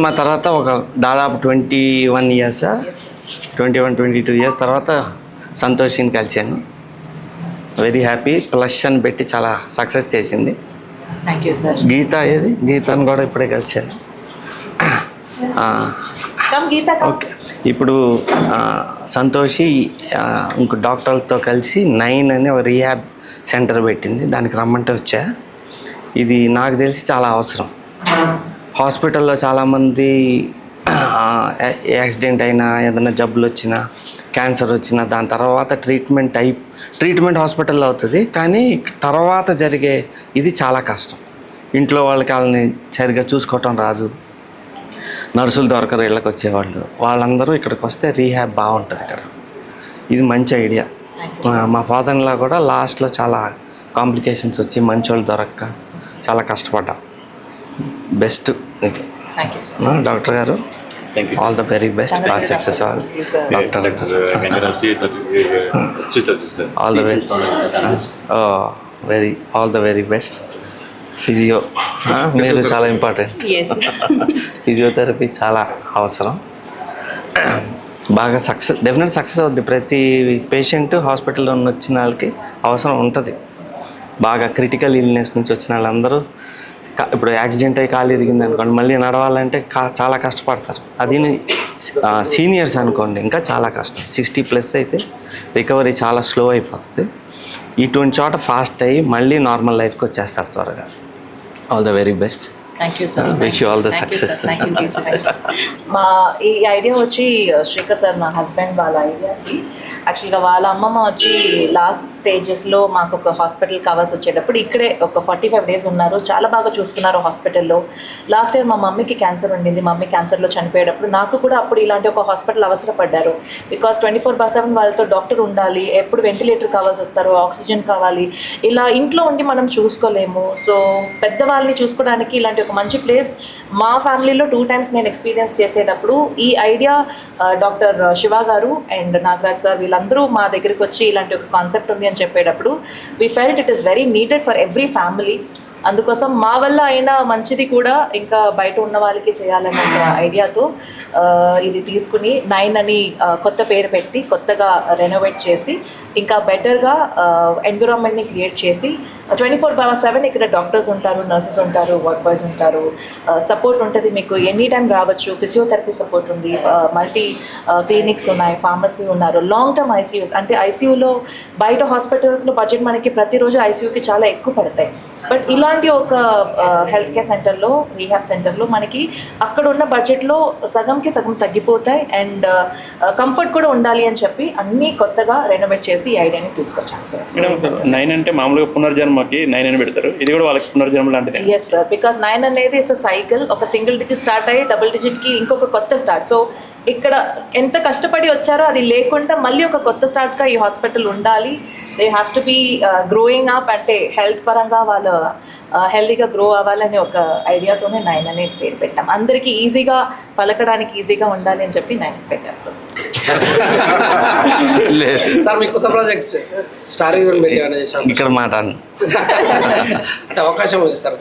Cinema తర్వాత ఒక దాదాపు 21 years 22 years తర్వాత సంతోషిని కలిశాను. Very happy. ప్లస్ అని పెట్టి చాలా సక్సెస్ చేసింది. Thank you sir. గీతను కూడా ఇప్పుడే కలిశాను. ఓకే, ఇప్పుడు సంతోషి ఇంకో డాక్టర్లతో కలిసి 9 అని ఒక రీహాబ్ సెంటర్ పెట్టింది. దానికి రమ్మంటే వచ్చా. ఇది నాకు తెలిసి చాలా అవసరం. హాస్పిటల్లో చాలామంది యాక్సిడెంట్ అయినా, ఏదైనా జబ్బులు వచ్చినా, క్యాన్సర్ వచ్చినా దాని తర్వాత ట్రీట్మెంట్ హాస్పిటల్లో అవుతుంది. కానీ తర్వాత జరిగే ఇది చాలా కష్టం. ఇంట్లో వాళ్ళని సరిగ్గా చూసుకోవటం రాదు, నర్సులు దొరకరు, ఇళ్ళకి వచ్చేవాళ్ళు. వాళ్ళందరూ ఇక్కడికి వస్తే రీహాబ్ బాగుంటుంది ఇక్కడ. ఇది మంచి ఐడియా. మా ఫాదర్లా కూడా లాస్ట్లో చాలా కాంప్లికేషన్స్ వచ్చి మంచి వాళ్ళు దొరక్క చాలా కష్టపడ్డా. బెస్ట్ ఇది. డాక్టర్ గారు, ఆల్ ద వెరీ బెస్ట్. బాగా సక్సెస్ అవ్వాలి doctor. All the all the very best. Physio మీరు చాలా ఇంపార్టెంట్. ఫిజియోథెరపీ చాలా అవసరం. బాగా డెఫినెట్ సక్సెస్ అవుద్ది. ప్రతి పేషెంట్ హాస్పిటల్లో వచ్చిన వాళ్ళకి అవసరం ఉంటుంది. బాగా క్రిటికల్ ఇల్నెస్ నుంచి వచ్చిన వాళ్ళందరూ ఇప్పుడు యాక్సిడెంట్ అయ్యి కాలు ఇరిగింది అనుకోండి, మళ్ళీ నడవాలంటే చాలా కష్టపడతారు. అది సీనియర్స్ అనుకోండి ఇంకా చాలా కష్టం. 60+ అయితే రికవరీ చాలా స్లో అయిపోతుంది. ఇటువంటి చోట ఫాస్ట్ అయ్యి మళ్ళీ నార్మల్ లైఫ్కి వచ్చేస్తారు త్వరగా. All the very best. Thank you sir. Wish you all the success. మా ఈ ఐడియా వచ్చి శ్రీకర్ సార్, మా హస్బెండ్ వాళ్ళ ఐడియాకి. యాక్చువల్గా వాళ్ళ అమ్మమ్మ వచ్చి లాస్ట్ స్టేజెస్లో మాకు ఒక హాస్పిటల్ కావాల్సి వచ్చేటప్పుడు ఇక్కడే ఒక 45 days ఉన్నారు. చాలా బాగా చూసుకున్నారు హాస్పిటల్లో. లాస్ట్ ఇయర్ మా మమ్మీకి క్యాన్సర్ ఉండింది. మమ్మీ క్యాన్సర్లో చనిపోయేటప్పుడు నాకు కూడా అప్పుడు ఇలాంటి ఒక హాస్పిటల్ అవసరపడ్డారు. బికాస్ 24/7 వాళ్ళతో డాక్టర్ ఉండాలి, ఎప్పుడు వెంటిలేటర్ కావాల్సి వస్తారు, ఆక్సిజన్ కావాలి. ఇలా ఇంట్లో ఉండి మనం చూసుకోలేము. సో పెద్దవాళ్ళని చూసుకోవడానికి ఇలాంటి ఒక మంచి ప్లేస్ మా ఫ్యామిలీలో 2 times నేను ఎక్స్పీరియన్స్ చేసేటప్పుడు ఈ ఐడియా డాక్టర్ శివ గారు అండ్ నాగరాజ్ సార్ వీళ్ళందరూ మా దగ్గరికి వచ్చి ఇలాంటి ఒక కాన్సెప్ట్ ఉంది అని చెప్పేటప్పుడు we felt it is very needed for every family. అందుకోసం మా వల్ల అయినా మంచిది కూడా ఇంకా బయట ఉన్న వాళ్ళకి చేయాలన్న ఐడియాతో ఇది తీసుకుని 9 అని కొత్త పేరు పెట్టి కొత్తగా రెనోవేట్ చేసి ఇంకా బెటర్గా ఎన్విరాన్మెంట్ని క్రియేట్ చేసి 24/7 ఇక్కడ డాక్టర్స్ ఉంటారు, నర్సెస్ ఉంటారు, వర్క్ బాయ్స్ ఉంటారు, సపోర్ట్ ఉంటుంది. మీకు ఎనీ టైం రావచ్చు. ఫిజియోథెరపీ సపోర్ట్ ఉంది, మల్టీ క్లినిక్స్ ఉన్నాయి, ఫార్మసీ ఉన్నారు, లాంగ్ టర్మ్ ఐసీయూస్. అంటే ఐసీయూలో బయట హాస్పిటల్స్లో బడ్జెట్ మనకి ప్రతిరోజు ఐసీయూకి చాలా ఎక్కువ పడతాయి. బట్ ఇలాంటి ఒక హెల్త్ కేర్ సెంటర్లో, రీహాబ్ సెంటర్లో మనకి అక్కడ ఉన్న బడ్జెట్లో సగంకి సగం తగ్గిపోతాయి. అండ్ కంఫర్ట్ కూడా ఉండాలి అని చెప్పి అన్నీ కొత్తగా రెనోవేట్ చేసి ఈ ఐడియాని తీసుకొచ్చాను సార్. 9 అంటే మామూలుగా పునర్జన్మకి 9 అని పెడతారు. ఇది కూడా వాళ్ళకి పునర్జన్మ లాంటిది. ఎస్ సార్, బికాస్ 9 అనేది ఇట్స్ అ సైకిల్. ఒక సింగిల్ డిజిట్ స్టార్ట్ అయ్యి డబుల్ డిజిట్కి ఇంకొక కొత్త స్టార్ట్. సో ఇక్కడ ఎంత కష్టపడి వచ్చారో అది లేకుండా మళ్ళీ ఒక కొత్త స్టార్ట్గా ఈ హాస్పిటల్ ఉండాలి. They have to be growing up. అంటే హెల్త్ పరంగా వాళ్ళు హెల్తీగా గ్రో అవ్వాలని ఒక ఐడియాతోనే 9 అనే పేరు పెట్టాం. అందరికీ ఈజీగా పలకడానికి ఈజీగా ఉండాలి అని చెప్పి 9 పెట్టాం సార్. సార్ మీ కొత్త ప్రాజెక్ట్స్ స్టారింగ్ ఇక్కడ మాట అంటే అవకాశం ఉంది సార్.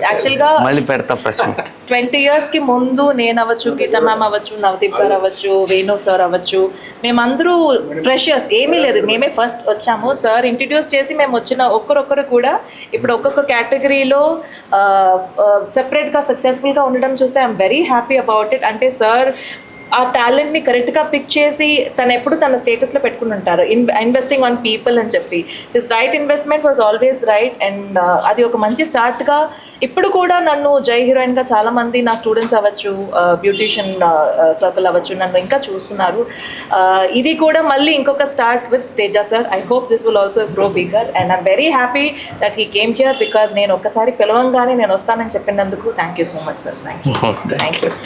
యాక్చువల్గా మళ్ళీ పెడతా ప్రశ్న. 20 yearsకి ముందు నేను అవ్వచ్చు, గీతా మ్యామ్ అవ్వచ్చు, నవదీప్ గారు అవ్వచ్చు, వేణు సార్ అవ్వచ్చు, మేమందరూ ఫ్రెషర్స్, ఏమీ లేదు, మేమే ఫస్ట్ వచ్చాము. సార్ ఇంట్రడ్యూస్ చేసి మేము వచ్చిన ఒక్కరొక్కరు కూడా ఇప్పుడు ఒక్కొక్క కేటగిరీలో సెపరేట్గా సక్సెస్ఫుల్గా ఉండడం చూస్తే I'm very happy about it. అంటే సార్ ఆ టాలెంట్ని కరెక్ట్గా పిక్ చేసి తను ఎప్పుడు తన స్టేటస్లో పెట్టుకుని ఉంటారు, ఇన్వెస్టింగ్ ఆన్ పీపుల్ అని చెప్పి. This right investment was always right. And అది ఒక మంచి స్టార్ట్గా ఇప్పుడు కూడా నన్ను జై హీరోయిన్గా చాలామంది నా స్టూడెంట్స్ అవ్వచ్చు, బ్యూటీషియన్ సర్కిల్ అవ్వచ్చు, నన్ను ఇంకా చూస్తున్నారు. ఇది కూడా మళ్ళీ ఇంకొక start with Teja sir. I hope this will also grow bigger and I'm very happy that he came here because నేను ఒక్కసారి పిలవంగానే నేను వస్తానని చెప్పినందుకు thank you so much sir. Thank you.